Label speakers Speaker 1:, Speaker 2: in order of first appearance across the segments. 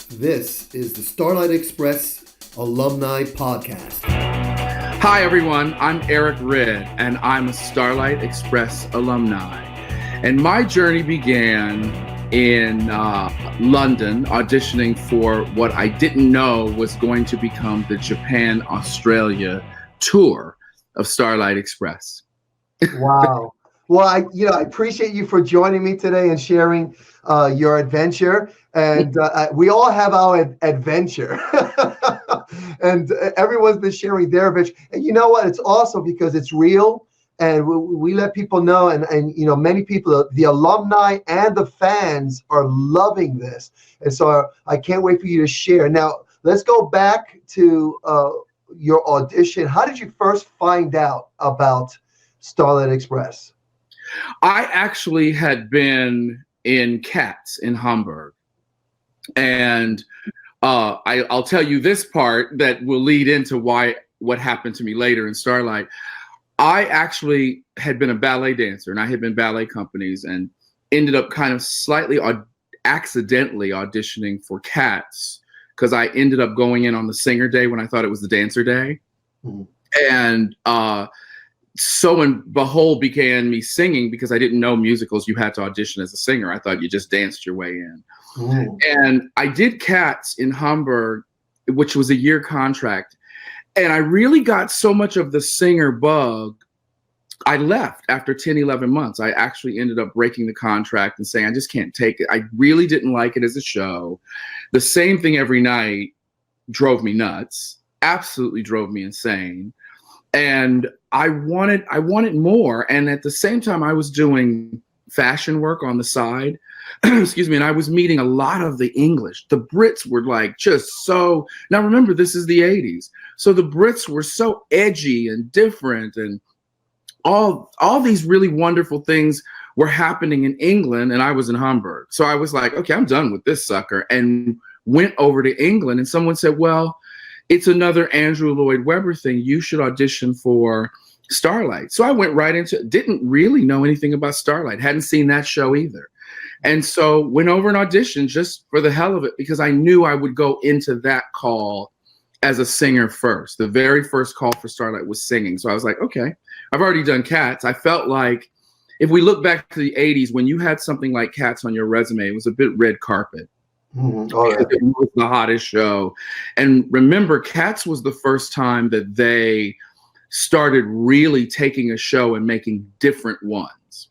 Speaker 1: This is the Starlight Express Alumni Podcast.
Speaker 2: Hi, everyone. I'm Erique, and I'm a Starlight Express alumni. And my journey began in London, auditioning for what I didn't know was going to become the Japan-Australia tour of Starlight Express.
Speaker 3: Wow. Well, I appreciate you for joining me today and sharing your adventure. And we all have our adventure. And everyone's been sharing their adventure. And you know what? It's awesome because it's real. And we let people know. And many people, the alumni and the fans are loving this. And so I can't wait for you to share. Now, let's go back to your audition. How did you first find out about Starlight Express?
Speaker 2: I actually had been in Cats in Hamburg. And I'll tell you this part that will lead into what happened to me later in Starlight. I actually had been a ballet dancer, and I had been ballet companies, and ended up kind of slightly accidentally auditioning for Cats because I ended up going in on the singer day when I thought it was the dancer day. Mm-hmm. And so and behold began me singing because I didn't know musicals. You had to audition as a singer. I thought you just danced your way in. Mm. And I did Cats in Hamburg, which was a year contract. And I really got so much of the singer bug. I left after 10, 11 months. I actually ended up breaking the contract and saying, I just can't take it. I really didn't like it as a show. The same thing every night drove me nuts, absolutely drove me insane. And I wanted more. And at the same time, I was doing fashion work on the side. Excuse me. And I was meeting a lot of the English. The Brits were like just so. Now, remember, this is the 80s. So the Brits were so edgy and different. And all these really wonderful things were happening in England. And I was in Hamburg. So I was like, OK, I'm done with this sucker. And went over to England. And someone said, well, it's another Andrew Lloyd Webber thing. You should audition for Starlight. So I went right into it. Didn't really know anything about Starlight. Hadn't seen that show either. And so went over and auditioned just for the hell of it because I knew I would go into that call as a singer first. The very first call for Starlight was singing. So I was like, okay, I've already done Cats. I felt like if we look back to the 80s, when you had something like Cats on your resume, it was a bit red carpet. Mm-hmm. Oh, yeah. It was the hottest show. And remember, Cats was the first time that they started really taking a show and making different ones.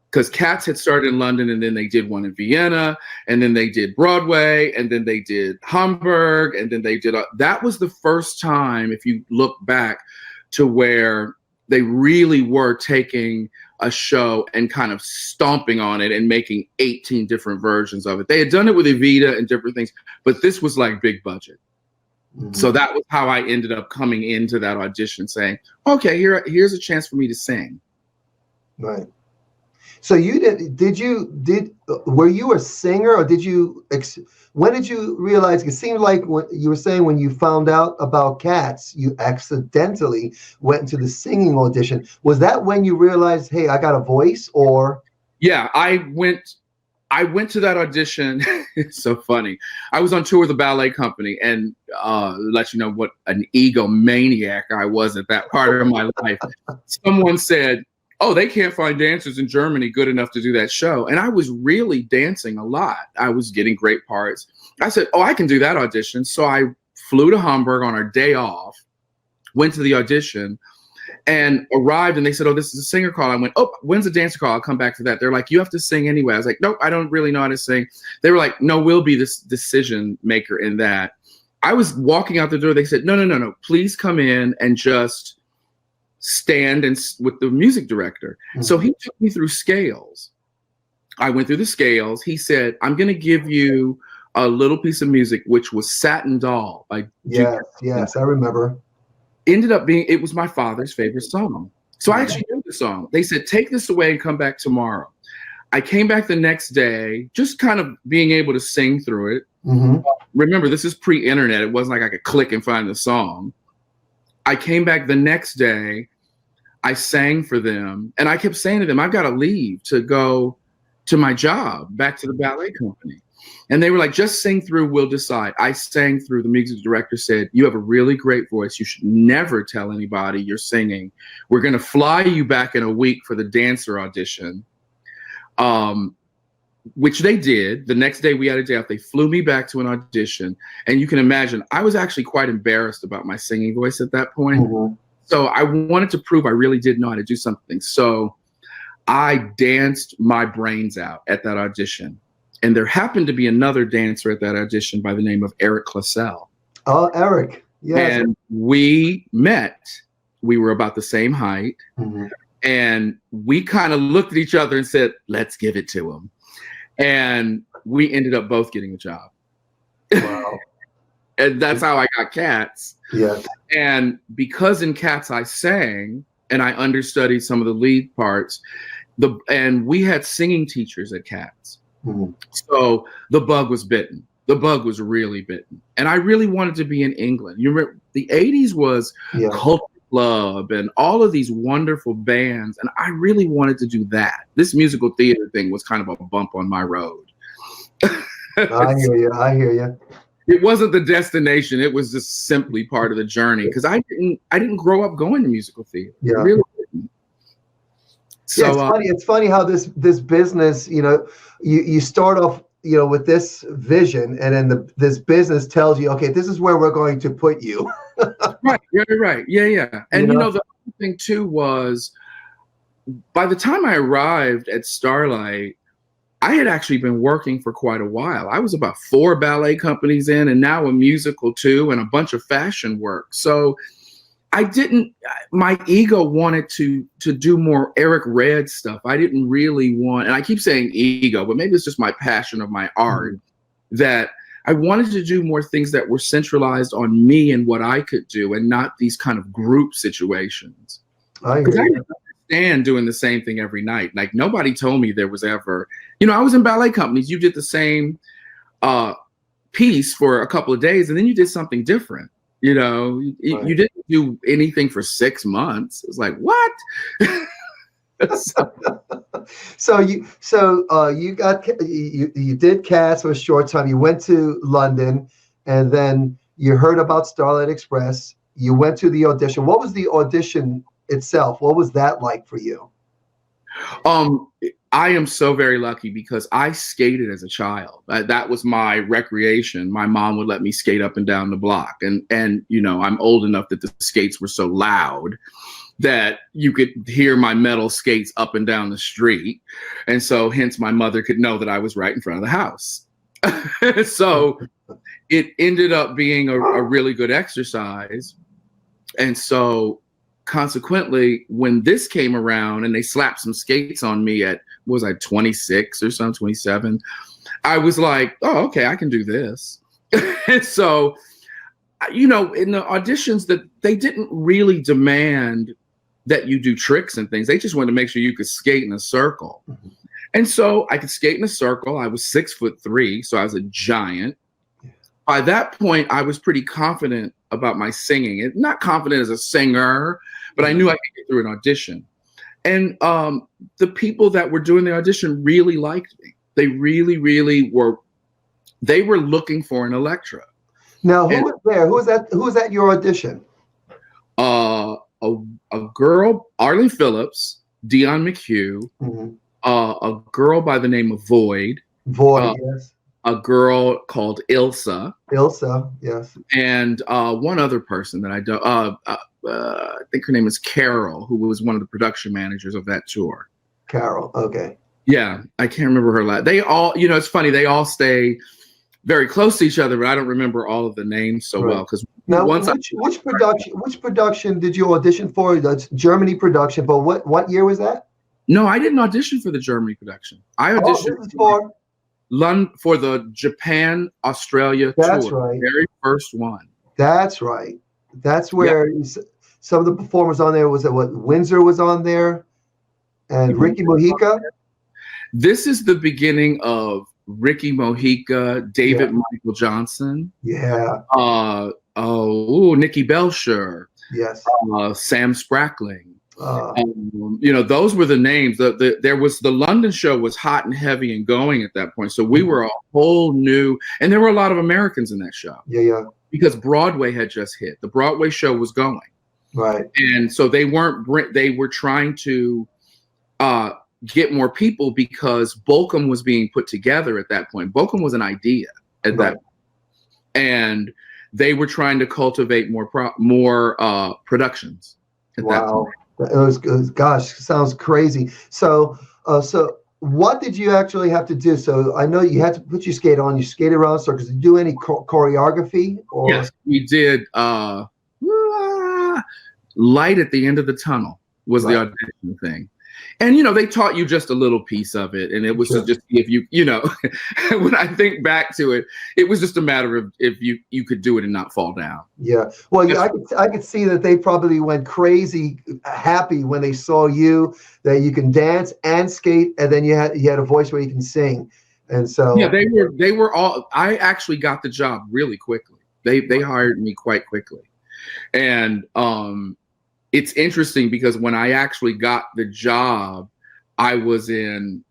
Speaker 2: Because Cats had started in London, and then they did one in Vienna, and then they did Broadway, and then they did Hamburg, and then they did that was the first time, if you look back, to where they really were taking a show and kind of stomping on it and making 18 different versions of it. They had done it with Evita and different things, but this was like big budget. Mm-hmm. So that was how I ended up coming into that audition saying, okay, here's a chance for me to sing.
Speaker 3: Right. So were you a singer, or when did you realize? It seemed like what you were saying, when you found out about Cats, you accidentally went into the singing audition. Was that when you realized, hey, I got a voice? Or
Speaker 2: yeah, I went to that audition. It's so funny. I was on tour with the ballet company, and let you know what an egomaniac I was at that part of my life. Someone said, oh, they can't find dancers in Germany good enough to do that show. And I was really dancing a lot. I was getting great parts. I said, oh, I can do that audition. So I flew to Hamburg on our day off, went to the audition, and arrived. And they said, oh, this is a singer call. I went, oh, when's the dancer call? I'll come back for that. They're like, you have to sing anyway. I was like, nope, I don't really know how to sing. They were like, no, we'll be this decision maker in that. I was walking out the door. They said, no, please come in and just stand and with the music director. Mm-hmm. So he took me through scales. I went through the scales. He said, I'm going to give you a little piece of music, which was Satin Doll by
Speaker 3: Yes, I remember.
Speaker 2: Ended up being, it was my father's favorite song. So I actually knew the song. They said, take this away and come back tomorrow. I came back the next day, just kind of being able to sing through it. Mm-hmm. Remember, this is pre-internet. It wasn't like I could click and find the song. I came back the next day, I sang for them, and I kept saying to them, I've got to leave to go to my job, back to the ballet company. And they were like, just sing through, we'll decide. I sang through. The music director said, you have a really great voice. You should never tell anybody you're singing. We're going to fly you back in a week for the dancer audition, which they did. The next day we had a day off. They flew me back to an audition. And you can imagine, I was actually quite embarrassed about my singing voice at that point. Mm-hmm. So I wanted to prove I really did know how to do something. So I danced my brains out at that audition. And there happened to be another dancer at that audition by the name of Erique.
Speaker 3: Oh, Erique. Yes.
Speaker 2: And we met. We were about the same height. Mm-hmm. And we kind of looked at each other and said, let's give it to him. And we ended up both getting a job.
Speaker 3: Wow.
Speaker 2: And that's how I got Cats.
Speaker 3: Yeah.
Speaker 2: And because in Cats I sang and I understudied some of the lead parts, and we had singing teachers at Cats. Mm-hmm. So the bug was bitten. The bug was really bitten. And I really wanted to be in England. You remember the 80s was Culture Club and all of these wonderful bands. And I really wanted to do that. This musical theater thing was kind of a bump on my road.
Speaker 3: I hear you.
Speaker 2: It wasn't the destination. It was just simply part of the journey. Because I didn't grow up going to musical theater.
Speaker 3: Yeah.
Speaker 2: I really didn't. So
Speaker 3: it's funny how this business, you start off, with this vision, and then this business tells you, okay, this is where we're going to put you.
Speaker 2: Right. You're right. Yeah. And the other thing too was, by the time I arrived at Starlight, I had actually been working for quite a while. I was about 4 ballet companies in, and now a musical too, and a bunch of fashion work. So my ego wanted to do more Erique Red stuff. I didn't really want, and I keep saying ego, but maybe it's just my passion of my art, that I wanted to do more things that were centralized on me and what I could do, and not these kind of group situations. Because I didn't understand doing the same thing every night. Like, nobody told me there was ever, I was in ballet companies. You did the same piece for a couple of days, and then you did something different. You didn't do anything for 6 months. It was like, what?
Speaker 3: So you did Cats for a short time. You went to London, and then you heard about Starlight Express. You went to the audition. What was the audition itself? What was that like for you?
Speaker 2: I am so very lucky because I skated as a child. That was my recreation. My mom would let me skate up and down the block. And I'm old enough that the skates were so loud that you could hear my metal skates up and down the street. And so hence my mother could know that I was right in front of the house. So it ended up being a really good exercise. And so consequently, when this came around and they slapped some skates on me at, 26 or something, 27, I was like, oh, okay, I can do this. And so, in the auditions, that they didn't really demand that you do tricks and things. They just wanted to make sure you could skate in a circle. Mm-hmm. And so I could skate in a circle. I was 6'3", so I was a giant. By that point, I was pretty confident about my singing. And not confident as a singer, but I knew I could get through an audition. And the people that were doing the audition really liked me. They really, really were. They were looking for an Electra.
Speaker 3: Now, who was there? Who was at your audition?
Speaker 2: A girl, Arlene Phillips, Dion McHugh, mm-hmm. A girl by the name of Void.
Speaker 3: Yes.
Speaker 2: A girl called Ilsa,
Speaker 3: yes.
Speaker 2: And one other person that I don't. I think her name is Carol, who was one of the production managers of that tour.
Speaker 3: Carol, okay.
Speaker 2: Yeah, I can't remember her last. They all, it's funny. They all stay very close to each other, but I don't remember all of the names so well. Because
Speaker 3: now, which production did you audition for? That's Germany production, but what year was that?
Speaker 2: No, I didn't audition for the Germany production. I auditioned for the Japan Australia tour.
Speaker 3: That's right.
Speaker 2: The very first one.
Speaker 3: That's right. That's where some of the performers on there was Windsor was on there, and Ricky Mojica.
Speaker 2: This is the beginning of Ricky Mojica, David Michael Johnson.
Speaker 3: Yeah.
Speaker 2: Nikki Belcher.
Speaker 3: Yes.
Speaker 2: Sam Sprackling. Those were the names. There was the London show was hot and heavy and going at that point. So we were a whole new, and there were a lot of Americans in that show.
Speaker 3: Yeah.
Speaker 2: Because Broadway had just hit. The Broadway show was going.
Speaker 3: Right.
Speaker 2: And so they were trying to get more people because Bolcom was being put together at that point. Bolcom was an idea at that point. And they were trying to cultivate more productions at that point.
Speaker 3: It was, gosh, sounds crazy. So what did you actually have to do? So I know you had to put your skate on. You skated around circles. Did you do any choreography? Or?
Speaker 2: Yes, we did. Light at the end of the tunnel was the audition thing. And, they taught you just a little piece of it. And it was to just see if when I think back to it, it was just a matter of if you could do it and not fall down. Yeah.
Speaker 3: Well, I could see that they probably went crazy happy when they saw you, that you can dance and skate. And then you had a voice where you can sing. And so.
Speaker 2: Yeah, they were all, I actually got the job really quickly. They hired me quite quickly. And, it's interesting because when I actually got the job, I was in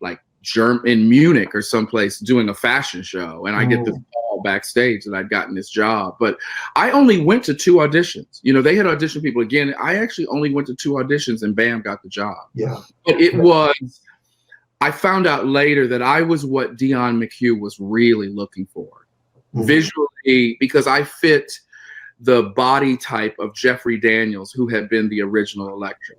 Speaker 2: in Munich or someplace doing a fashion show, and I get this call backstage that I'd gotten this job. But I only went to 2 auditions. They had auditioned people again. I actually only went to 2 auditions, and bam, got the job.
Speaker 3: Yeah.
Speaker 2: But it was. I found out later that I was what Dion McHugh was really looking for, visually, because I fit the body type of Jeffrey Daniels, who had been the original Elektra.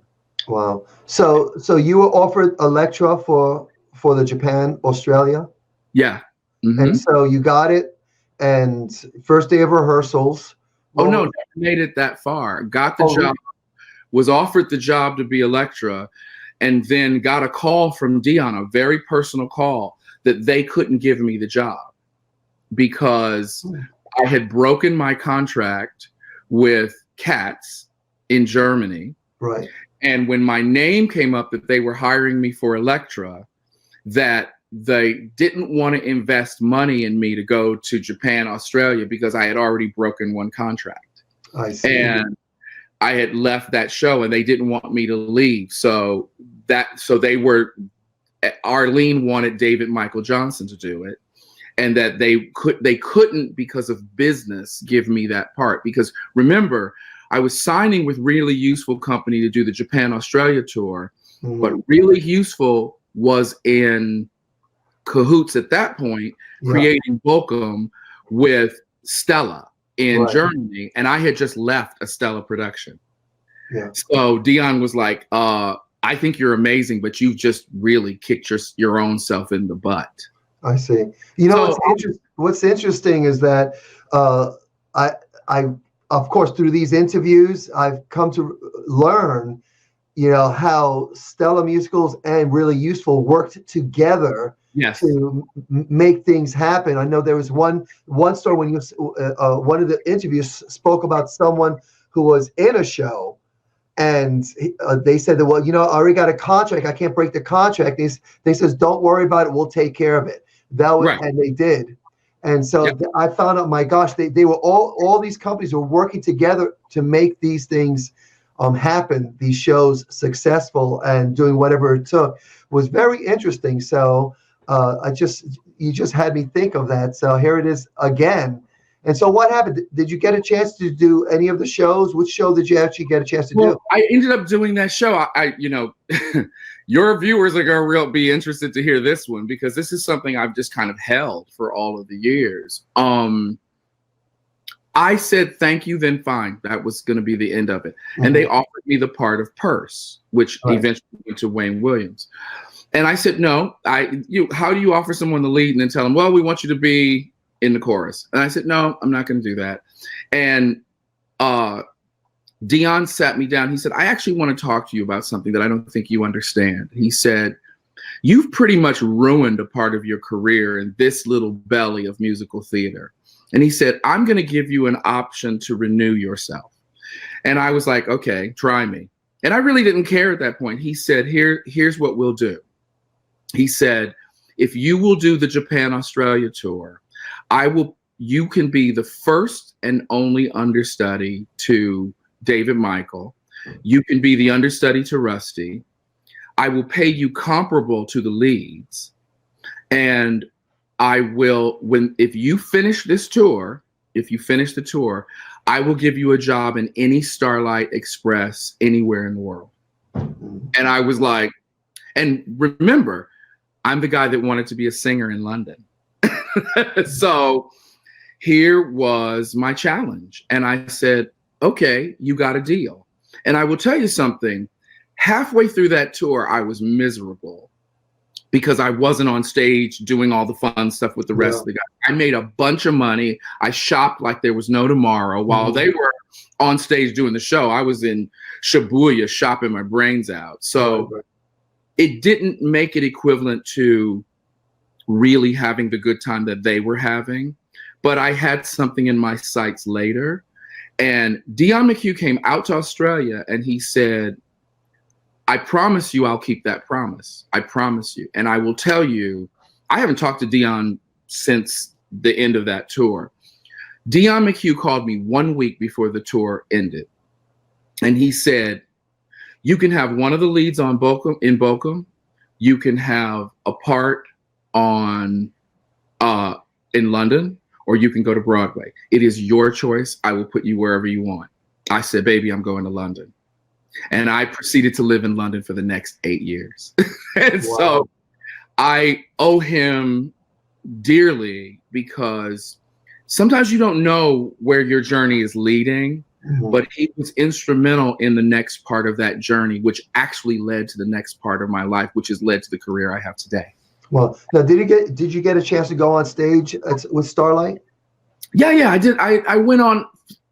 Speaker 3: Wow. So you were offered Elektra for the Japan, Australia?
Speaker 2: Yeah. Mm-hmm.
Speaker 3: And so you got it, and first day of rehearsals.
Speaker 2: No, never made it that far. Got the job, was offered the job to be Elektra, and then got a call from Dion, a very personal call, that they couldn't give me the job because I had broken my contract with Cats in Germany.
Speaker 3: Right.
Speaker 2: And when my name came up that they were hiring me for Elektra, that they didn't want to invest money in me to go to Japan, Australia, because I had already broken one contract.
Speaker 3: I see.
Speaker 2: And I had left that show and they didn't want me to leave. So Arlene wanted David Michael Johnson to do it. And that they couldn't, because of business, give me that part. Because remember, I was signing with Really Useful Company to do the Japan-Australia tour, but Really Useful was in cahoots at that point, creating Bolcom with Stella in Germany, and I had just left a Stella production.
Speaker 3: Yeah.
Speaker 2: So Dion was like, "I think you're amazing, but you've just really kicked your own self in the butt."
Speaker 3: I see. What's interesting is that I of course through these interviews I've come to learn, how Stella Musicals and Really Useful worked together to make things happen. I know there was one story when one of the interviews spoke about someone who was in a show. And they said that, well, I already got a contract. I can't break the contract. They says, don't worry about it. We'll take care of it. And they did. And so I found out, my gosh, they were all these companies were working together to make these things happen, these shows successful, and doing whatever it took. Was very interesting. So you just had me think of that. So here it is again. And so what happened? Did you get a chance to do any of the shows? Which show did you actually get a chance to do?
Speaker 2: I ended up doing that show. Your viewers are going to be interested to hear this one, because this is something I've just kind of held for all of the years. I said, thank you, then fine. That was going to be the end of it. And they offered me the part of Purse, which eventually went to Wayne Williams. And I said, no, how do you offer someone the lead and then tell them, well, we want you to be in the chorus? And I said, no, I'm not going to do that. And Dion sat me down. He said, I actually want to talk to you about something that I don't think you understand. He said, you've pretty much ruined a part of your career in this little belly of musical theater. And he said, I'm going to give you an option to renew yourself. And I was like, okay, try me. And I really didn't care at that point. He said, here's what we'll do. He said, if you will do the Japan-Australia tour, you can be the first and only understudy to David Michael. You can be the understudy to Rusty. I will pay you comparable to the leads. And I will, if you finish this tour, if you finish the tour, I will give you a job in any Starlight Express anywhere in the world. And I was like, and remember, I'm the guy that wanted to be a singer in London. So here was my challenge. And I said, okay, you got a deal. And I will tell you something, halfway through that tour, I was miserable because I wasn't on stage doing all the fun stuff with the rest of the guys. I made a bunch of money. I shopped like there was no tomorrow. While they were on stage doing the show, I was in Shibuya shopping my brains out. So it didn't make it equivalent to really having the good time that they were having. But I had something in my sights later. And Dion McHugh came out to Australia and he said, I promise you I'll keep that promise. I promise you. And I will tell you, I haven't talked to Dion since the end of that tour. Dion McHugh called me 1 week before the tour ended. And he said, you can have one of the leads on Bochum. You can have a part on in London, or you can go to Broadway. It is your choice. I will put you wherever you want. I said, baby, I'm going to London. And I proceeded to live in London for the next 8 years. And so I owe him dearly, because sometimes you don't know where your journey is leading, but he was instrumental in the next part of that journey, which actually led to the next part of my life, which has led to the career I have today. Well,
Speaker 3: now, did you get a chance to go on stage with Starlight?
Speaker 2: Yeah, I did. I went on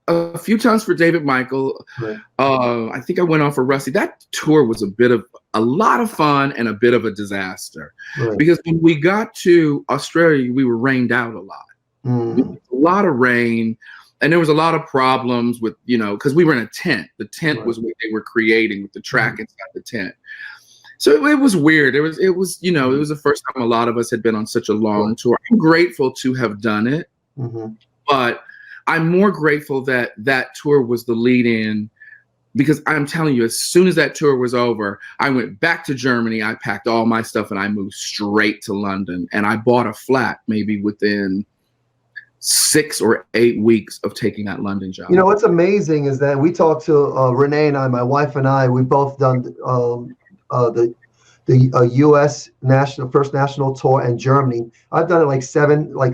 Speaker 2: a few times for David Michael. Right. I think I went on for Rusty. That tour was a lot of fun and a bit of a disaster, because when we got to Australia, we were rained out a lot. A lot of rain, and there was a lot of problems with, because we were in a tent. The tent was what they were creating with the track inside the tent. So it was weird. It was the first time a lot of us had been on such a long tour. I'm grateful to have done it, but I'm more grateful that that tour was the lead in, because I'm telling you, as soon as that tour was over, I went back to Germany. I packed all my stuff and I moved straight to London, and I bought a flat maybe within 6 or 8 weeks of taking that London job.
Speaker 3: What's amazing is that we talked to Renee and I, my wife and I, we've both done the U.S. first national tour, and Germany. I've done it like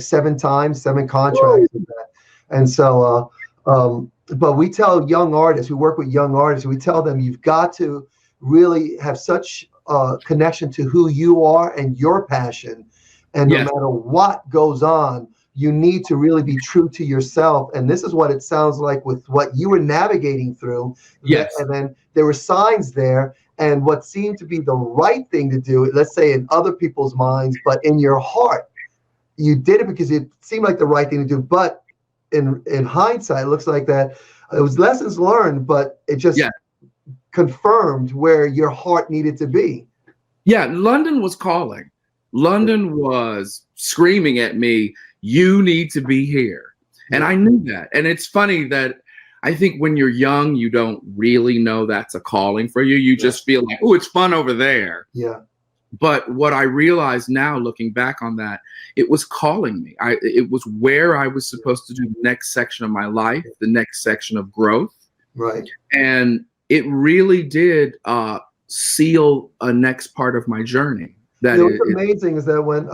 Speaker 3: seven times, 7 contracts with that. And so, but we tell young artists, we work with young artists, we tell them you've got to really have such a connection to who you are and your passion. And no matter what goes on, you need to really be true to yourself. And this is what it sounds like with what you were navigating through.
Speaker 2: Yes.
Speaker 3: And then there were signs there. And what seemed to be the right thing to do, let's say in other people's minds, but in your heart, you did it because it seemed like the right thing to do. But in hindsight, it looks like that it was lessons learned, but it just confirmed where your heart needed to be.
Speaker 2: Yeah, London was calling. London was screaming at me, you need to be here. And I knew that. And it's funny that I think when you're young, you don't really know that's a calling for you. You just feel like, oh, it's fun over there.
Speaker 3: Yeah.
Speaker 2: But what I realize now, looking back on that, it was calling me. It was where I was supposed to do the next section of my life, the next section of growth.
Speaker 3: Right.
Speaker 2: And it really did seal a next part of my journey.
Speaker 3: What's amazing is that when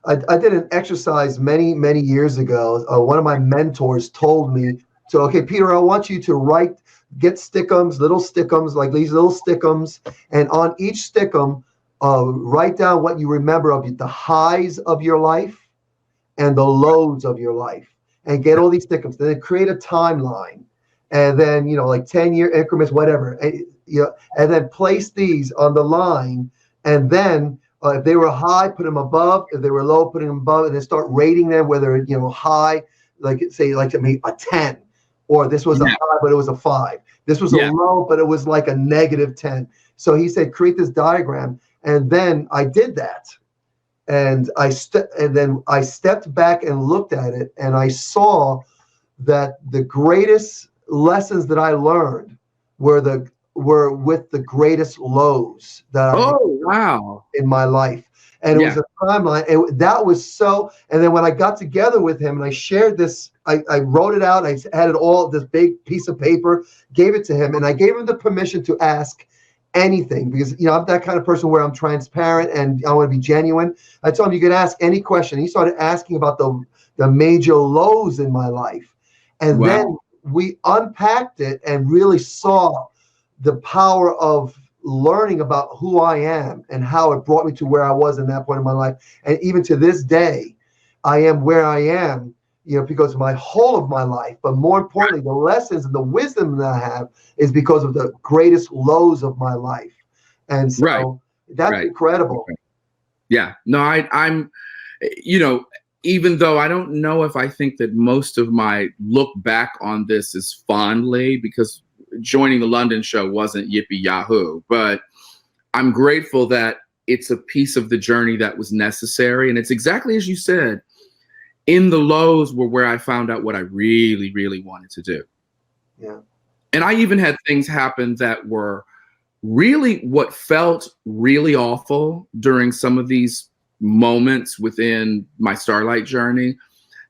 Speaker 3: I did an exercise many years ago, one of my mentors told me, so, okay, Peter, I want you to get stickums, little stickums, like these little stickums, and on each stickum, write down what you remember of the highs of your life and the lows of your life, and get all these stickums. Then create a timeline, and then, like 10-year increments, whatever, and then place these on the line, and then if they were high, put them above. If they were low, put them above, and then start rating them, whether, high, like say, like to me, a 10. Or this was a high, but it was a 5. This was a low, but it was like a -10. So he said, create this diagram. And then I did that. And then I stepped back and looked at it. And I saw that the greatest lessons that I learned were with the greatest lows that I
Speaker 2: wow.
Speaker 3: in my life. And it was a timeline. That was so. And then when I got together with him and I shared this, I wrote it out. I had it all, this big piece of paper, gave it to him, and I gave him the permission to ask anything, because I'm that kind of person where I'm transparent and I want to be genuine. I told him you could ask any question. He started asking about the major lows in my life, and then we unpacked it and really saw the power of learning about who I am and how it brought me to where I was in that point in my life. And even to this day, I am where I am, because of my whole of my life. But more importantly, the lessons and the wisdom that I have is because of the greatest lows of my life. And so that's incredible.
Speaker 2: Yeah. No, I'm, even though I don't know if I think that most of my look back on this is fondly, because joining the London show wasn't yippee yahoo, but I'm grateful that it's a piece of the journey that was necessary. And it's exactly as you said, in the lows were where I found out what I really, really wanted to do.
Speaker 3: Yeah.
Speaker 2: And I even had things happen that were really what felt really awful during some of these moments within my Starlight journey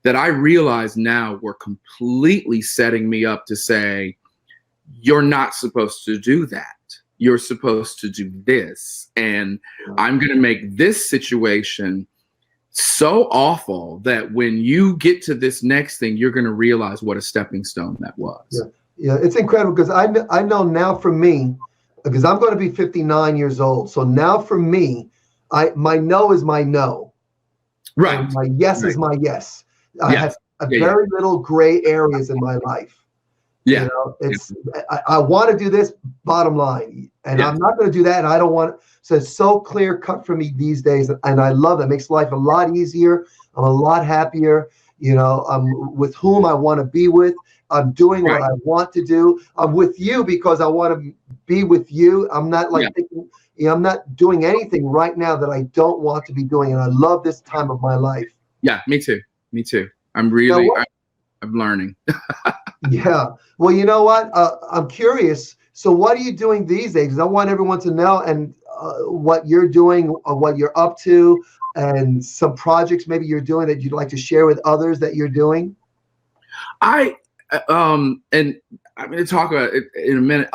Speaker 2: that I realize now were completely setting me up to say, you're not supposed to do that. You're supposed to do this. And I'm going to make this situation so awful that when you get to this next thing, you're going to realize what a stepping stone that was.
Speaker 3: Yeah, it's incredible, because I know now for me, because I'm going to be 59 years old. So now for me, my no is my no.
Speaker 2: Right.
Speaker 3: And my yes is my yes. I have very little gray areas in my life.
Speaker 2: Yeah.
Speaker 3: I want to do this, bottom line, and I'm not going to do that. And I don't want. So it's so clear cut for me these days, and I love it. It makes life a lot easier. I'm a lot happier. I'm with whom I want to be with. I'm doing what I want to do. I'm with you because I want to be with you. I'm not thinking, I'm not doing anything right now that I don't want to be doing, and I love this time of my life.
Speaker 2: Yeah, me too. Me too. I'm really, I'm learning.
Speaker 3: Yeah. Well, you know what? I'm curious. So what are you doing these days? 'Cause I want everyone to know and what you're doing, what you're up to, and some projects maybe you're doing that you'd like to share with others that you're doing.
Speaker 2: And I'm going to talk about it in a minute.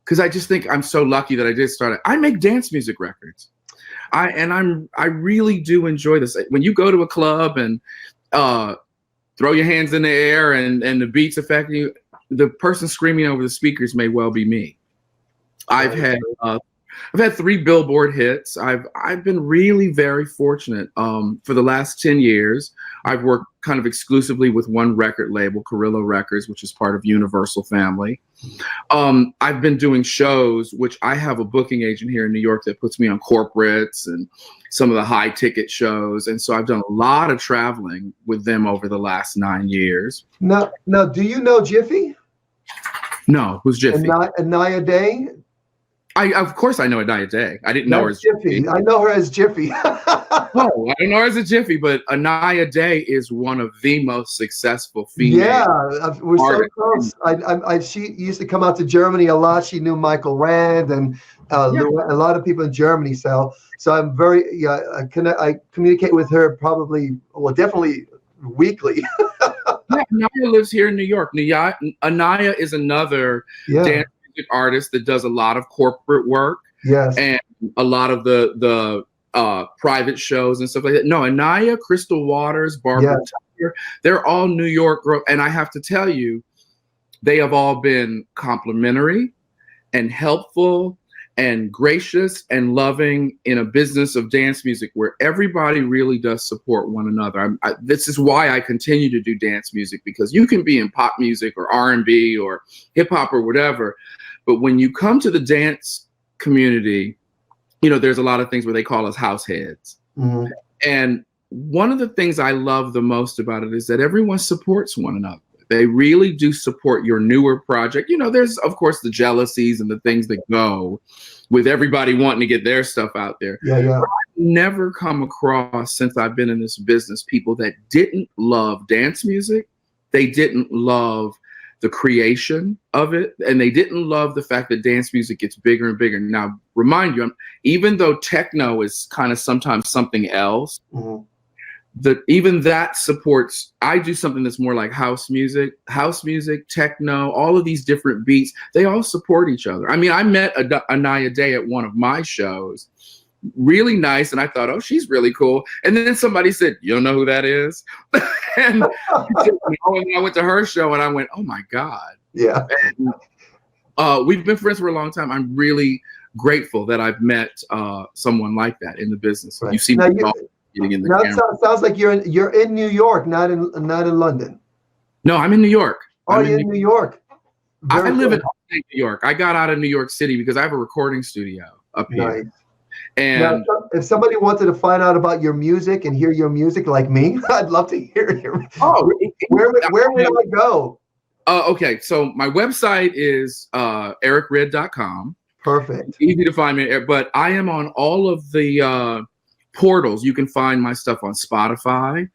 Speaker 2: Because I just think I'm so lucky that I did start it. I make dance music records. I really do enjoy this. When you go to a club and throw your hands in the air and the beats affect you, the person screaming over the speakers may well be me. I've had 3 Billboard hits. I've been really very fortunate. For the last 10 years, I've worked kind of exclusively with one record label, Carrillo Records, which is part of Universal family. I've been doing shows, which I have a booking agent here in New York that puts me on corporates and some of the high ticket shows. And so I've done a lot of traveling with them over the last 9 years.
Speaker 3: Now, do you know Jiffy?
Speaker 2: No, who's Jiffy?
Speaker 3: Anaya Day?
Speaker 2: Of course I know Anaya Day. I didn't know her as
Speaker 3: Jiffy. I know her as Jiffy.
Speaker 2: Oh, I don't know her as a Jiffy, but Anaya Day is one of the most successful female.
Speaker 3: Yeah, we're so close. She used to come out to Germany a lot. She knew Michael Rand and a lot of people in Germany. So I'm very I communicate with her definitely weekly.
Speaker 2: Anaya lives here in New York. Anaya is another dance music artist that does a lot of corporate work.
Speaker 3: Yes,
Speaker 2: and a lot of the private shows and stuff like that. No, Anaya, Crystal Waters, Barbara Tucker, they're all New York girls. And I have to tell you, they have all been complimentary and helpful and gracious and loving in a business of dance music where everybody really does support one another. This is why I continue to do dance music, because you can be in pop music or R&B or hip hop or whatever. But when you come to the dance community, there's a lot of things where they call us house heads. Mm-hmm. And one of the things I love the most about it is that everyone supports one another. They really do support your newer project. There's, of course, the jealousies and the things that go with everybody wanting to get their stuff out there.
Speaker 3: Yeah.
Speaker 2: But I've never come across, since I've been in this business, people that didn't love dance music. They didn't love the creation of it, and they didn't love the fact that dance music gets bigger and bigger. Now, remind you, even though techno is kind of sometimes something else, even that supports. I do something that's more like house music, techno, all of these different beats. They all support each other. I mean, I met Anaya Day at one of my shows. Really nice, and I thought, oh, she's really cool. And then somebody said, you don't know who that is? And I went to her show, and I went, oh my God.
Speaker 3: Yeah.
Speaker 2: And, we've been friends for a long time. I'm really grateful that I've met someone like that in the business.
Speaker 3: Right.
Speaker 2: You see me getting in the camera.
Speaker 3: Sounds like you're in New York, not in London.
Speaker 2: No, I'm in New York.
Speaker 3: Oh, you're in New York.
Speaker 2: I live in New York. I got out of New York City because I have a recording studio up here.
Speaker 3: Nice.
Speaker 2: And
Speaker 3: now, if somebody wanted to find out about your music and hear your music like me, I'd love to hear your.
Speaker 2: Oh,
Speaker 3: where would I go?
Speaker 2: Okay, so my website is eriquered.com.
Speaker 3: Perfect.
Speaker 2: It's easy to find me, but I am on all of the portals. You can find my stuff on Spotify.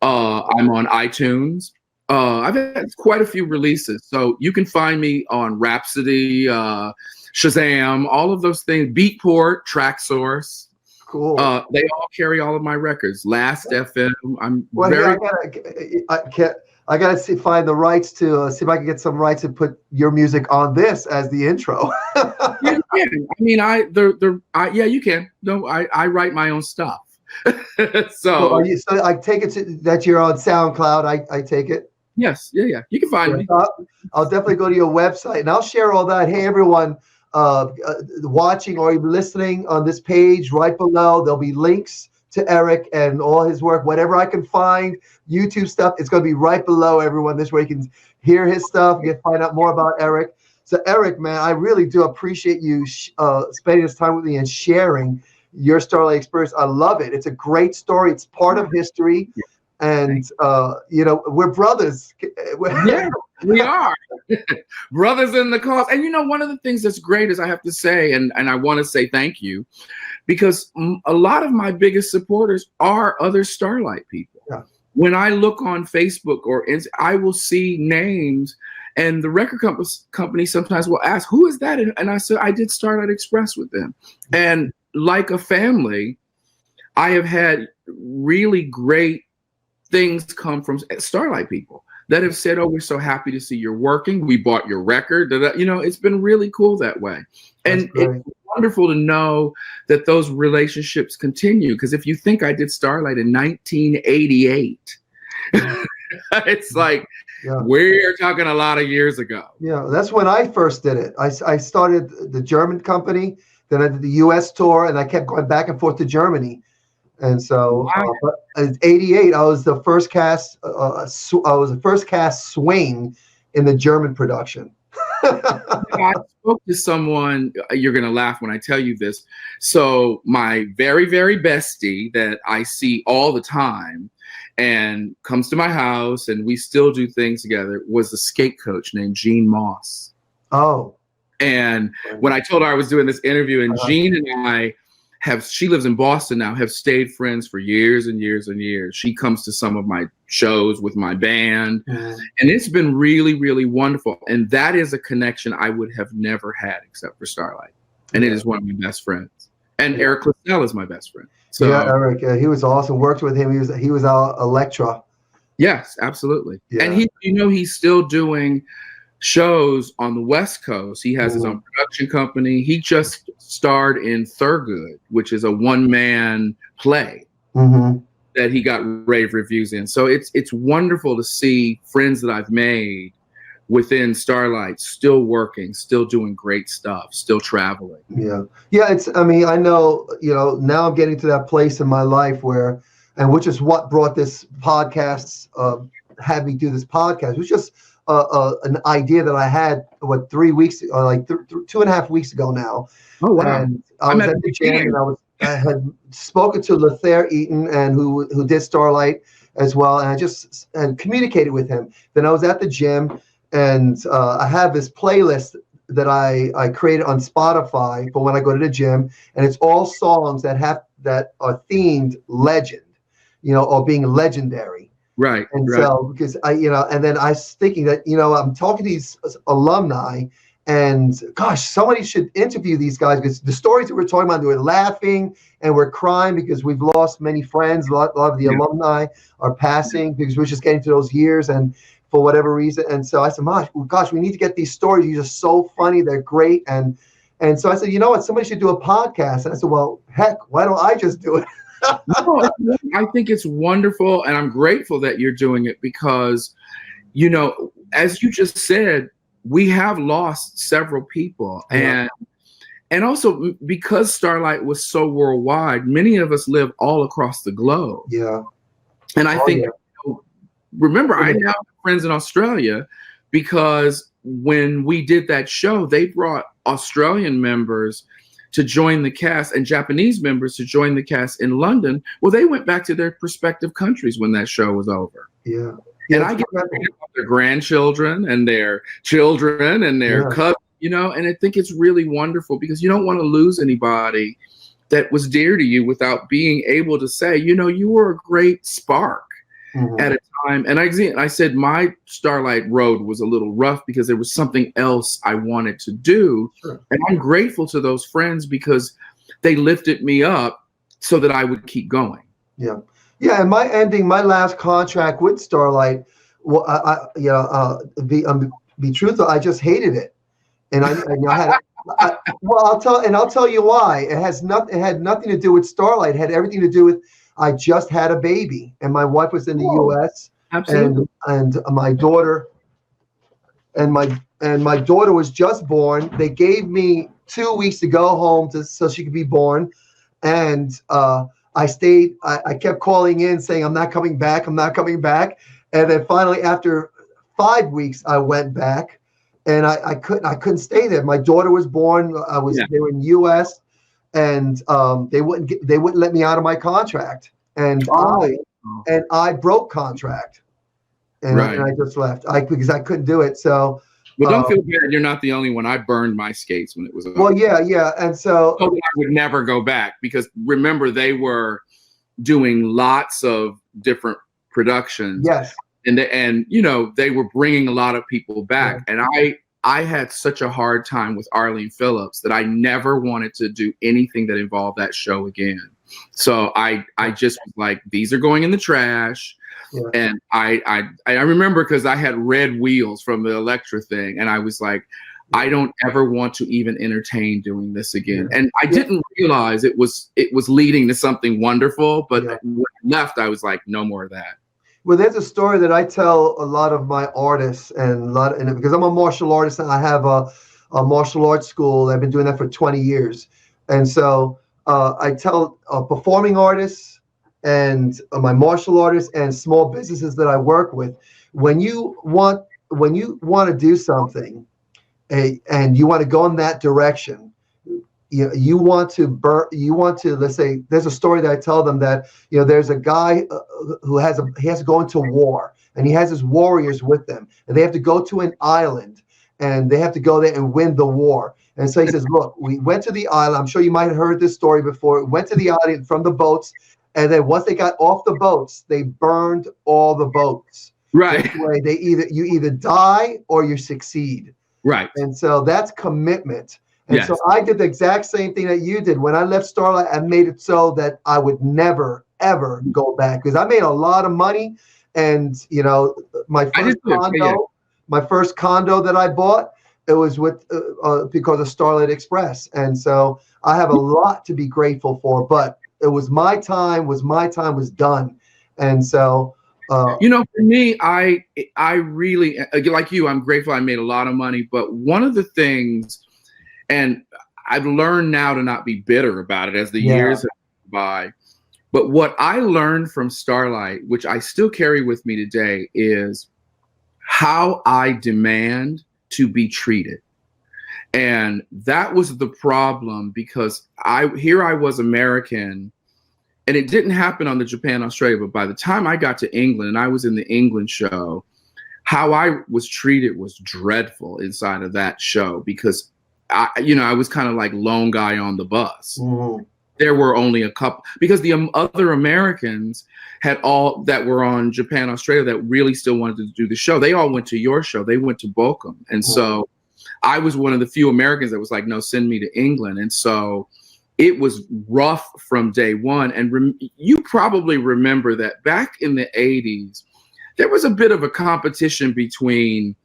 Speaker 2: I'm on iTunes. I've had quite a few releases, so you can find me on Rhapsody, Shazam, all of those things, Beatport, TrackSource.
Speaker 3: Cool.
Speaker 2: They all carry all of my records. Last FM.
Speaker 3: I gotta find the rights to see if I can get some rights to put your music on this as the intro.
Speaker 2: Yeah, I mean, yeah, you can. No, I write my own stuff. So
Speaker 3: I take it that you're on SoundCloud. I take it.
Speaker 2: Yes, yeah. You can find me.
Speaker 3: I'll definitely go to your website and I'll share all that. Hey, everyone watching or listening on this page right below, there'll be links to Erique and all his work, whatever I can find, YouTube stuff. It's going to be right below, everyone. This way you can hear his stuff, you can find out more about Erique. So Erique, man, I really do appreciate you spending this time with me and sharing your Starlight experience. I love it. It's a great story. It's part of history. And, we're brothers.
Speaker 2: Yeah, we are. Brothers in the cause. And, one of the things that's great is I have to say, and I want to say thank you, because a lot of my biggest supporters are other Starlight people. Yeah. When I look on Facebook I will see names, and the record company sometimes will ask, who is that? And I said, I did Starlight Express with them. And like a family, I have had really great things come from Starlight people that have said, oh, we're so happy to see you're working. We bought your record. It's been really cool that way. And it's wonderful to know that those relationships continue. Because if you think I did Starlight in 1988, it's like, we're talking a lot of years ago. Yeah,
Speaker 3: that's when I first did it. I started the German company, then I did the US tour, and I kept going back and forth to Germany. And so, in '88, I was the first cast. I was the first cast swing in the German production.
Speaker 2: I spoke to someone. You're gonna laugh when I tell you this. So, my very, very bestie that I see all the time, and comes to my house, and we still do things together, was a skate coach named Jean Moss.
Speaker 3: Oh.
Speaker 2: And when I told her I was doing this interview, and Jean and I. She lives in Boston now, have stayed friends for years and years and years. She comes to some of my shows with my band, and it's been really, really wonderful. And that is a connection I would have never had except for Starlight. And it is one of my best friends. And Erique Liddell is my best friend. So,
Speaker 3: yeah, Erique, he was awesome. Worked with him. He was our Electra.
Speaker 2: Yes, absolutely.
Speaker 3: Yeah.
Speaker 2: And he's still doing shows on the West Coast. He has his own production company. He just starred in Thurgood, which is a one-man play that he got rave reviews in. So it's wonderful to see friends that I've made within Starlight still working, still doing great stuff, still traveling.
Speaker 3: Yeah. I know, now I'm getting to that place in my life where, and which is what brought this podcast, had me do this podcast, which just an idea that I had 3 weeks, like 2.5 weeks ago now.
Speaker 2: Oh wow!
Speaker 3: And I was at the gym, and I had spoken to Luther Eaton, and who did Starlight as well, and I just communicated with him. Then I was at the gym, and I have this playlist that I created on Spotify for when I go to the gym, and it's all songs that are themed legend, or being legendary.
Speaker 2: Right.
Speaker 3: And
Speaker 2: right.
Speaker 3: so, because and then I was thinking that, I'm talking to these alumni, and gosh, somebody should interview these guys, because the stories that we're talking about, we're laughing and we're crying because we've lost many friends. A lot of the alumni are passing because we're just getting to those years, and for whatever reason. And so I said, gosh, we need to get these stories. These are so funny. They're great. And so I said, you know what? Somebody should do a podcast. And I said, well, heck, why don't I just do it?
Speaker 2: No, I think it's wonderful, and I'm grateful that you're doing it because, as you just said, we have lost several people, and also because Starlight was so worldwide, many of us live all across the globe.
Speaker 3: Yeah,
Speaker 2: and I think remember, I now have friends in Australia because when we did that show, they brought Australian members to join the cast and Japanese members to join the cast in London. Well, they went back to their respective countries when that show was over.
Speaker 3: Yeah.
Speaker 2: And I get to hear about their grandchildren and their children and their cousins, and I think it's really wonderful because you don't want to lose anybody that was dear to you without being able to say, you were a great spark at a time. And I said my Starlight road was a little rough because there was something else I wanted to do. Sure. And I'm grateful to those friends because they lifted me up so that I would keep going. Yeah.
Speaker 3: Yeah. And my last contract with Starlight, well, be truthful, I just hated it. And I'll tell you why. It had nothing to do with Starlight. It had everything to do with, I just had a baby, and my wife was in the U.S.
Speaker 2: Absolutely.
Speaker 3: and my daughter was just born. They gave me 2 weeks to go home so she could be born, and I stayed. I kept calling in saying I'm not coming back. I'm not coming back, and then finally after 5 weeks I went back, and I couldn't stay there. My daughter was born. They were in the U.S. and they wouldn't let me out of my contract, and I broke contract, and I just left because I couldn't do it. So,
Speaker 2: well, don't feel bad. You're not the only one. I burned my skates when it was over.
Speaker 3: Well, yeah, and so
Speaker 2: I would never go back because remember they were doing lots of different productions.
Speaker 3: Yes,
Speaker 2: and they were bringing a lot of people back, and I had such a hard time with Arlene Phillips that I never wanted to do anything that involved that show again. So I just was like, these are going in the trash. Yeah. And I remember because I had red wheels from the Electra thing, and I was like, I don't ever want to even entertain doing this again. Yeah. And I didn't realize it was leading to something wonderful, but when I left, I was like, no more of that.
Speaker 3: Well, there's a story that I tell a lot of my artists, and because I'm a martial artist and I have a martial arts school. I've been doing that for 20 years. And so I tell performing artists and my martial artists and small businesses that I work with, when you want to do something and you want to go in that direction, you want to, let's say, there's a story that I tell them that, there's a guy who has to go into war, and he has his warriors with them, and they have to go to an island, and they have to go there and win the war. And so he says, look, we went to the island. I'm sure you might have heard this story before. We went to the island from the boats, and then once they got off the boats, they burned all the boats.
Speaker 2: Right.
Speaker 3: This way, you either die or you succeed.
Speaker 2: Right.
Speaker 3: And so that's commitment. And so I did the exact same thing that you did. When I left Starlight, I made it so that I would never, ever go back, because I made a lot of money. And, my first condo that I bought, it was with because of Starlight Express. And so I have a lot to be grateful for, but it was my time was done. And so,
Speaker 2: for me, I really, like you, I'm grateful I made a lot of money. But one of the things, and I've learned now to not be bitter about it as the years have gone by. But what I learned from Starlight, which I still carry with me today, is how I demand to be treated. And that was the problem, because I was American, and it didn't happen on the Japan, Australia, but by the time I got to England and I was in the England show, how I was treated was dreadful inside of that show, because I was kind of like lone guy on the bus. Mm-hmm. there were only a couple, because the other Americans had all that were on Japan, Australia, that really still wanted to do the show. They all went to your show. They went to Bochum. And so I was one of the few Americans that was like, no, send me to England. And so it was rough from day one. And you probably remember that back in the 80s, there was a bit of a competition between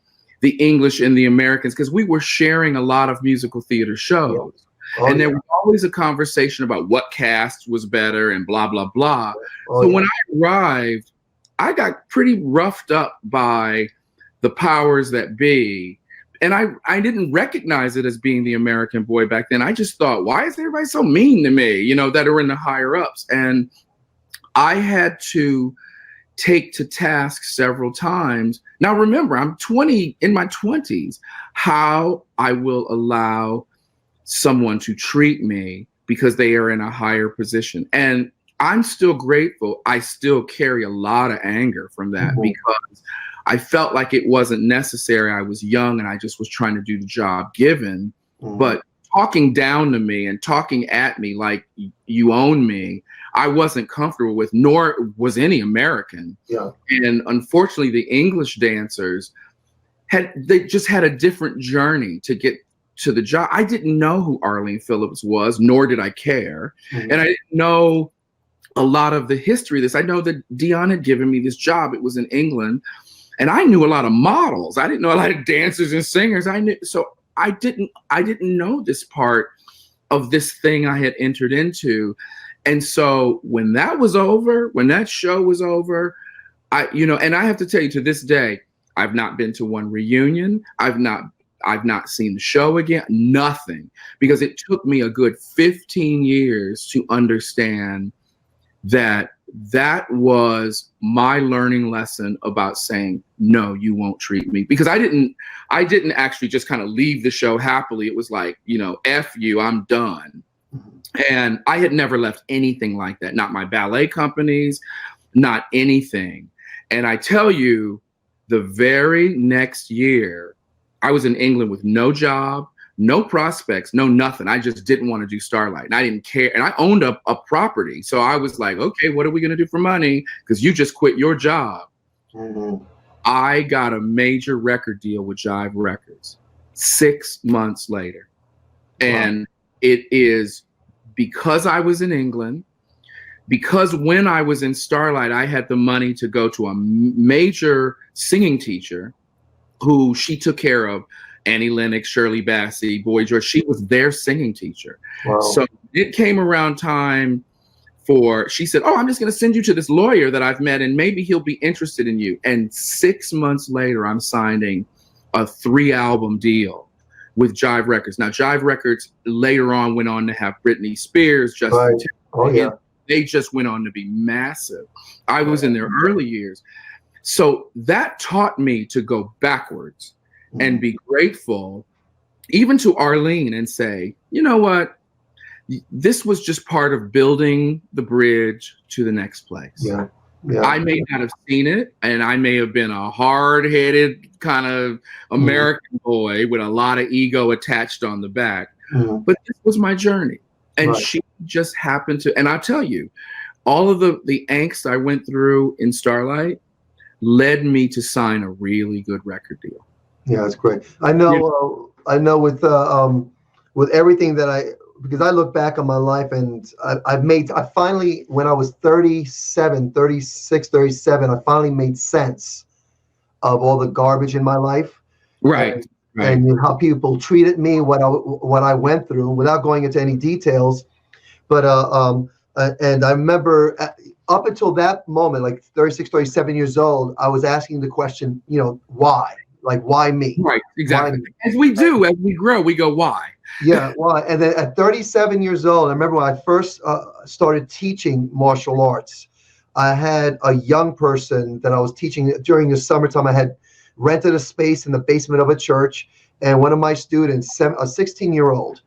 Speaker 2: the English and the Americans, because we were sharing a lot of musical theater shows. And there was always a conversation about what cast was better and blah, blah, blah. So when I arrived, I got pretty roughed up by the powers that be. And I didn't recognize it as being the American boy back then. I just thought, why is everybody so mean to me, you know, that are in the higher ups? And I had to take to task several times. Now, remember, I'm 20, in my 20s, how I will allow someone to treat me because they are in a higher position. And I'm still grateful. I still carry a lot of anger from that because I felt like it wasn't necessary. I was young and I just was trying to do the job given. But talking down to me and talking at me like you own me, I wasn't comfortable with, nor was any American. And unfortunately, the English dancers they just had a different journey to get to the job. I didn't know who Arlene Phillips was, nor did I care. And I didn't know a lot of the history of this. I know that Dion had given me this job. It was in England. And I knew a lot of models. I didn't know a lot of dancers and singers. I didn't know this part of this thing I had entered into. And so when that was over, when that show was over, and I have to tell you, to this day, I've not been to one reunion. I've not seen the show again, nothing, because it took me a good 15 years to understand that was my learning lesson about saying, no, you won't treat me. Because I didn't actually just kind of leave the show happily. It was like, F you, I'm done. And I had never left anything like that. Not my ballet companies, not anything. And I tell you, the very next year, I was in England with no job, no prospects, no nothing. I just didn't want to do Starlight. And I didn't care. And I owned a property. So I was like, okay, what are we going to do for money? Because you just quit your job. I got a major record deal with Jive Records 6 months later. And it is because I was in England, because when I was in Starlight, I had the money to go to a major singing teacher who she took care of. Annie Lennox, Shirley Bassey, Boy George, she was their singing teacher. So it came around time she said, I'm just going to send you to this lawyer that I've met and maybe he'll be interested in you. And 6 months later, I'm signing a 3-album deal with Jive Records. Now, Jive Records later on went on to have Britney Spears, Justin Timberlake. They just went on to be massive. I was in their early years. So that taught me to go backwards and be grateful, even to Arlene, and say, you know what? This was just part of building the bridge to the next place. I may not have seen it, and I may have been a hard-headed kind of American boy with a lot of ego attached on the back, but this was my journey. And she just happened to, and I'll tell you, all of the angst I went through in Starlight led me to sign a really good record deal.
Speaker 3: Yeah, that's great. I know with everything that because I look back on my life and I finally, when I was 36, 37, I finally made sense of all the garbage in my life. And how people treated me, what I went through, without going into any details. But and I remember up until that moment, like 36, 37 years old, I was asking the question, why? Like, why me?
Speaker 2: Right, exactly. As we do, as we grow, we go, why?
Speaker 3: Why? And then at 37 years old, I remember when I first started teaching martial arts, I had a young person that I was teaching during the summertime. I had rented a space in the basement of a church, and one of my students, a 16-year-old,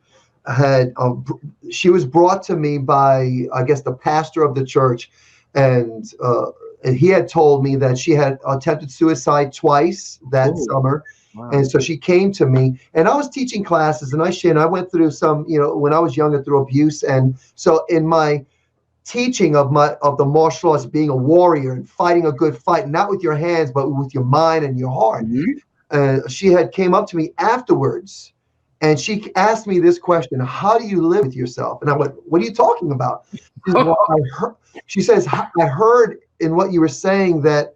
Speaker 3: she was brought to me by, I guess, the pastor of the church, and he had told me that she had attempted suicide twice that summer,
Speaker 2: Wow.
Speaker 3: And so she came to me, and I was teaching classes, and I went through some, when I was younger, through abuse. And so in my teaching of the martial arts, being a warrior and fighting a good fight, not with your hands, but with your mind and your heart. She had came up to me afterwards, and she asked me this question: how do you live with yourself? And I went, what are you talking about? She says, I heard in what you were saying that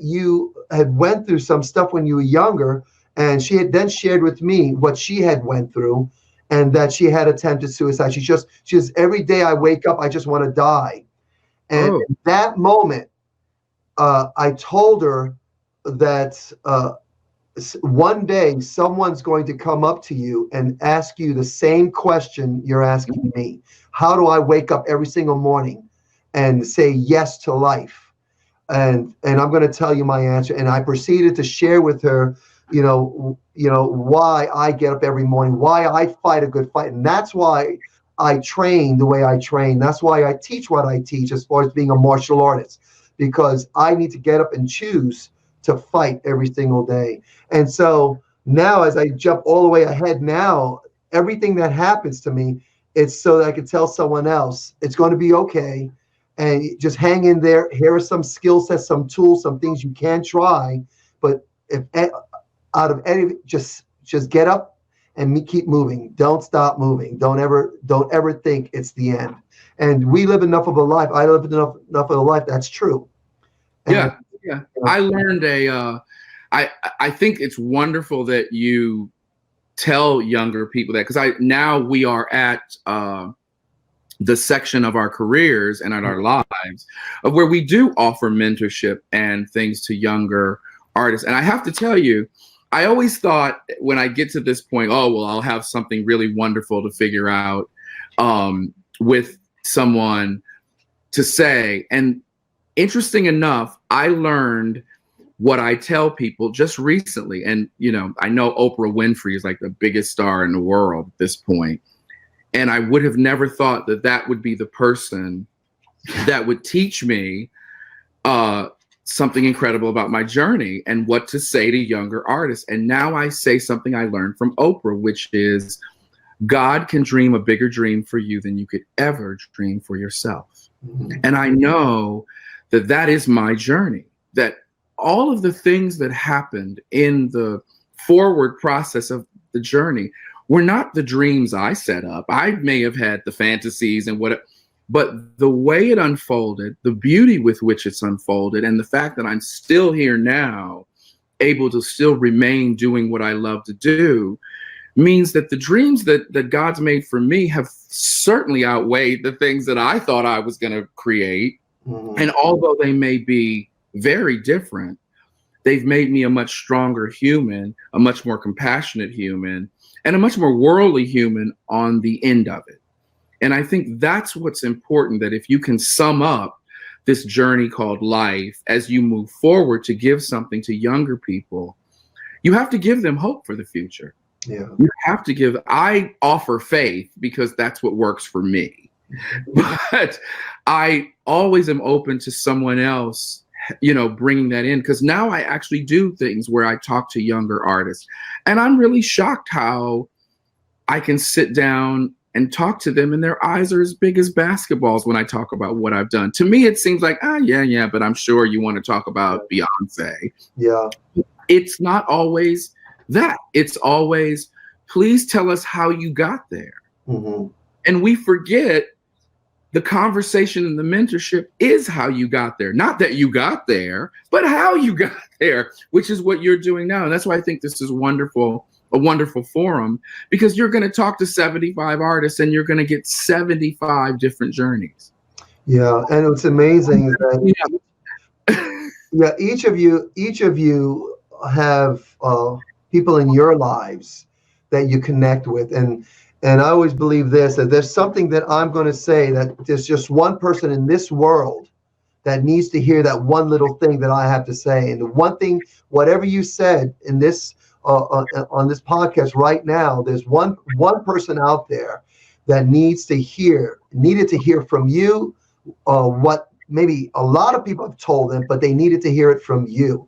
Speaker 3: you had went through some stuff when you were younger, and she had then shared with me what she had went through, and that she had attempted suicide. She says, every day I wake up, I just want to die. And in that moment, I told her that one day someone's going to come up to you and ask you the same question you're asking me. How do I wake up every single morning and say yes to life? And I'm going to tell you my answer. And I proceeded to share with her, why I get up every morning, why I fight a good fight. And that's why I train the way I train. That's why I teach what I teach as far as being a martial artist, because I need to get up and choose to fight every single day. And so now, as I jump all the way ahead now, everything that happens to me, it's so that I can tell someone else it's going to be okay. And just hang in there. Here are some skill sets, some tools, some things you can try. But if out of any, just get up and keep moving. Don't stop moving. Don't ever think it's the end. And we live enough of a life. I live enough of a life that's true. And,
Speaker 2: Yeah. I learned I think it's wonderful that you tell younger people that, because now we are at the section of our careers and at our lives of where we do offer mentorship and things to younger artists. And I have to tell you, I always thought when I get to this point, I'll have something really wonderful to figure out with someone to say. And interesting enough, I learned what I tell people just recently. And, I know Oprah Winfrey is like the biggest star in the world at this point. And I would have never thought that would be the person that would teach me something incredible about my journey and what to say to younger artists. And now I say something I learned from Oprah, which is God can dream a bigger dream for you than you could ever dream for yourself. And I know that is my journey, that all of the things that happened in the forward process of the journey were not the dreams I set up. I may have had the fantasies and but the way it unfolded, the beauty with which it's unfolded, and the fact that I'm still here now, able to still remain doing what I love to do, means that the dreams that God's made for me have certainly outweighed the things that I thought I was going to create. And although they may be very different, they've made me a much stronger human, a much more compassionate human, and a much more worldly human on the end of it. And I think that's what's important, that if you can sum up this journey called life as you move forward to give something to younger people, you have to give them hope for the future.
Speaker 3: Yeah.
Speaker 2: You have to I offer faith because that's what works for me. But I always am open to someone else, bringing that in, because now I actually do things where I talk to younger artists, and I'm really shocked how I can sit down and talk to them and their eyes are as big as basketballs when I talk about what I've done. To me, it seems like, yeah, but I'm sure you want to talk about Beyonce.
Speaker 3: Yeah.
Speaker 2: It's not always that. It's always, please tell us how you got there. And we forget the conversation and the mentorship is how you got there. Not that you got there, but how you got there, which is what you're doing now. And that's why I think this is a wonderful forum, because you're going to talk to 75 artists and you're going to get 75 different journeys.
Speaker 3: Yeah. And it's amazing that each of you have people in your lives that you connect with. And I always believe that there's something that I'm going to say, that there's just one person in this world that needs to hear that one little thing that I have to say. And the one thing, whatever you said in this on this podcast right now, there's one person out there that needed to hear from you what maybe a lot of people have told them, but they needed to hear it from you.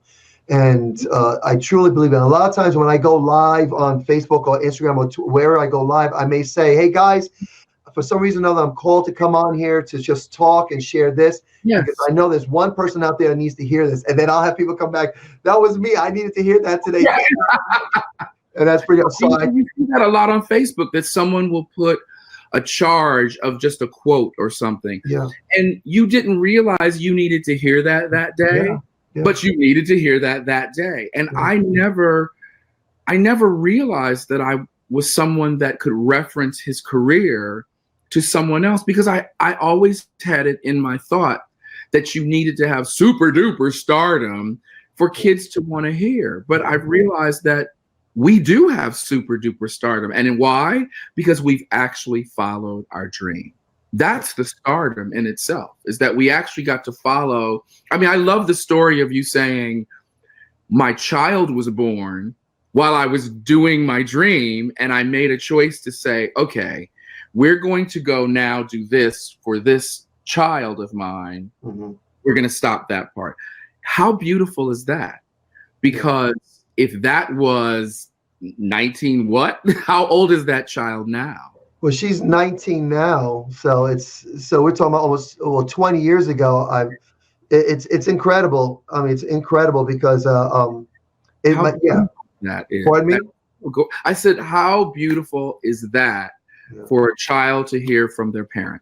Speaker 3: And I truly believe it. And a lot of times when I go live on Facebook or Instagram or wherever I go live, I may say, hey guys, for some reason or another, I'm called to come on here to just talk and share this.
Speaker 2: Yes.
Speaker 3: Because I know there's one person out there that needs to hear this. And then I'll have people come back. That was me. I needed to hear that today. And that's pretty awesome.
Speaker 2: You see that a lot on Facebook, that someone will put a charge of just a quote or something.
Speaker 3: Yeah.
Speaker 2: And you didn't realize you needed to hear that day,
Speaker 3: yeah.
Speaker 2: but you needed to hear that day. And I never realized that I was someone that could reference his career to someone else, because I always had it in my thought that you needed to have super duper stardom for kids to want to hear. But I've realized that we do have super duper stardom. And why? Because we've actually followed our dream. That's the stardom in itself, is that we actually got to follow. I mean, I love the story of you saying, my child was born while I was doing my dream, and I made a choice to say, okay, we're going to go now do this for this child of mine. Mm-hmm. We're going to stop that part. How beautiful is that? Because if that was 19, what? How old is that child now?
Speaker 3: Well, she's 19 now, so we're talking about almost 20 years ago. It's incredible. I mean, it's incredible because that is. Pardon me?
Speaker 2: I said, how beautiful is that for a child to hear from their parent?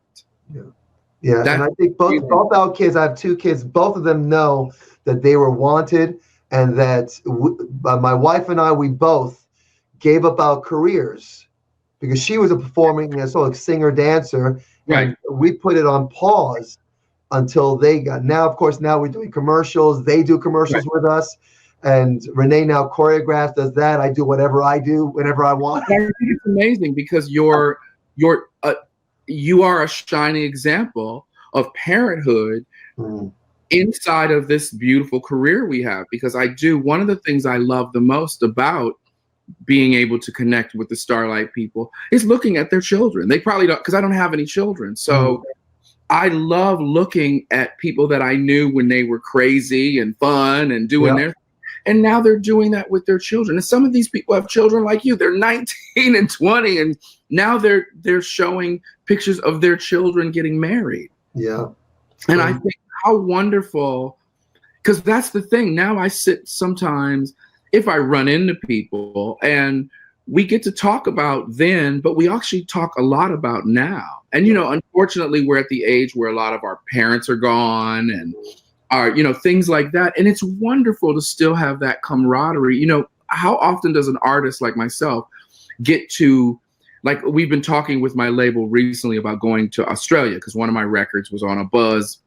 Speaker 3: Yeah, and I think both our kids. I have two kids. Both of them know that they were wanted, and that my wife and I, we both gave up our careers because she was a performing singer dancer,
Speaker 2: right?
Speaker 3: And we put it on pause until they got. Now, of course, now we're doing commercials. They do commercials with us, and Renee now choreographs, does that. I do whatever I do whenever I want.
Speaker 2: I think it's amazing because you are a shining example of parenthood inside of this beautiful career we have. Because one of the things I love the most about being able to connect with the Starlight people is looking at their children. They probably don't, because I don't have any children. So I love looking at people that I knew when they were crazy and fun and doing their, and now they're doing that with their children. And some of these people have children like you. They're 19 and 20, and now they're showing pictures of their children getting married.
Speaker 3: Yeah.
Speaker 2: And I think how wonderful, because that's the thing. Now I sit sometimes, if I run into people, and we get to talk about then, but we actually talk a lot about now. And, unfortunately, we're at the age where a lot of our parents are gone and things like that. And it's wonderful to still have that camaraderie. How often does an artist like myself get to, like, we've been talking with my label recently about going to Australia, because one of my records was on a buzz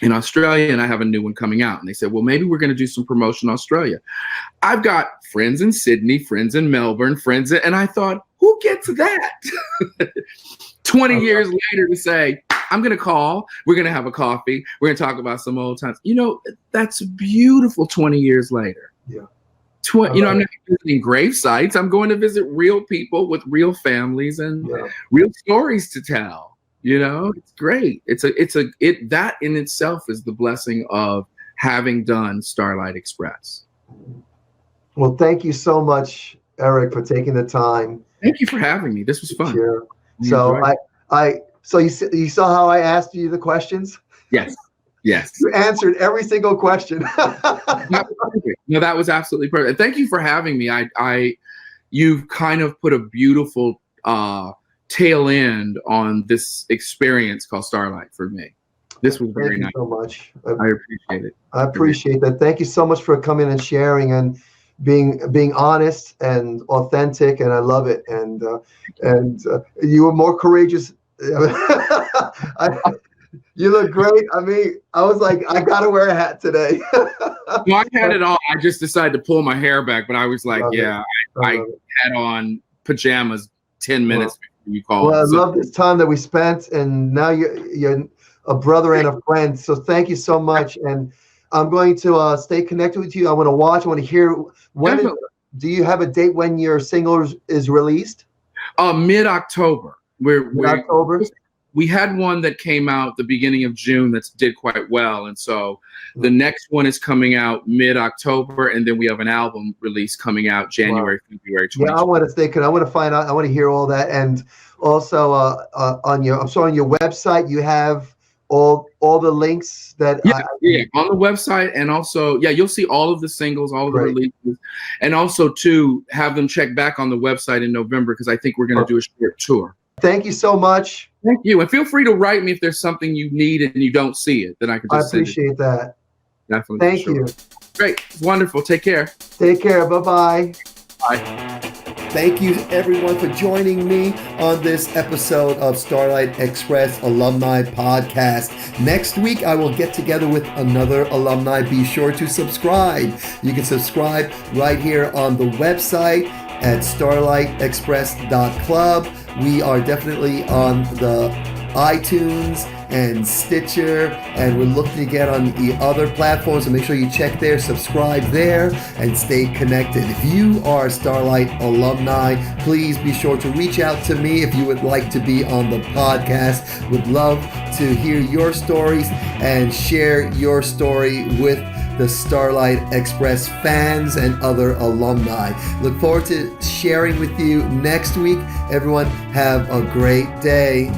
Speaker 2: in Australia, and I have a new one coming out. And they said, well, maybe we're going to do some promotion in Australia. I've got friends in Sydney, friends in Melbourne, and I thought, who gets that? 20 years later to say, I'm going to call, we're going to have a coffee, we're going to talk about some old times. That's beautiful 20 years later.
Speaker 3: Yeah.
Speaker 2: I'm not visiting grave sites. I'm going to visit real people with real families and real stories to tell. It's great. That in itself is the blessing of having done Starlight Express.
Speaker 3: Well, thank you so much, Eric, for taking the time.
Speaker 2: Thank you for having me. This was fun.
Speaker 3: Sure. So you saw how I asked you the questions?
Speaker 2: Yes.
Speaker 3: You answered every single question.
Speaker 2: No, that was absolutely perfect. Thank you for having me. You've kind of put a beautiful tail end on this experience called Starlight for me. This was very nice.
Speaker 3: Thank you so much.
Speaker 2: I appreciate it.
Speaker 3: I appreciate that. Thank you so much for coming and sharing and being honest and authentic, and I love it. And you were more courageous. You look great. I mean, I was like, I gotta wear a hat today.
Speaker 2: No, I had it on. I just decided to pull my hair back, but I was like, I had on pajamas 10 minutes before you called.
Speaker 3: Well, I love this time that we spent, and now you're a brother and a friend. So thank you so much. And I'm going to stay connected with you. I want to watch. I want to hear. Do you have a date when your single is released?
Speaker 2: Mid-October.
Speaker 3: Mid-October?
Speaker 2: we had one that came out the beginning of June that did quite well. And so the next one is coming out mid-October, and then we have an album release coming out January, February 2020.
Speaker 3: Yeah, I want to stay. I want to find out. I want to hear all that. And also on your website, you have all the links that
Speaker 2: on the website, and also you'll see all of the singles, all of the releases, and also to have them check back on the website in November, because I think we're going to do a short tour.
Speaker 3: Thank you so much.
Speaker 2: Thank you, and feel free to write me if there's something you need and you don't see it, then I can just
Speaker 3: appreciate that.
Speaker 2: Definitely.
Speaker 3: Thank you.
Speaker 2: Great. It's wonderful. Take care.
Speaker 3: Take care. Bye-bye.
Speaker 2: Bye.
Speaker 1: Thank you, everyone, for joining me on this episode of Starlight Express Alumni Podcast. Next week, I will get together with another alumni. Be sure to subscribe. You can subscribe right here on the website at starlightexpress.club. We are definitely on the iTunes and Stitcher, and we're looking to get on the other platforms, so make sure you check there, subscribe there, and stay connected. If you are Starlight alumni, please be sure to reach out to me if you would like to be on the podcast. Would love to hear your stories and share your story with the Starlight Express fans and other alumni. Look forward to sharing with you next week. Everyone, have a great day.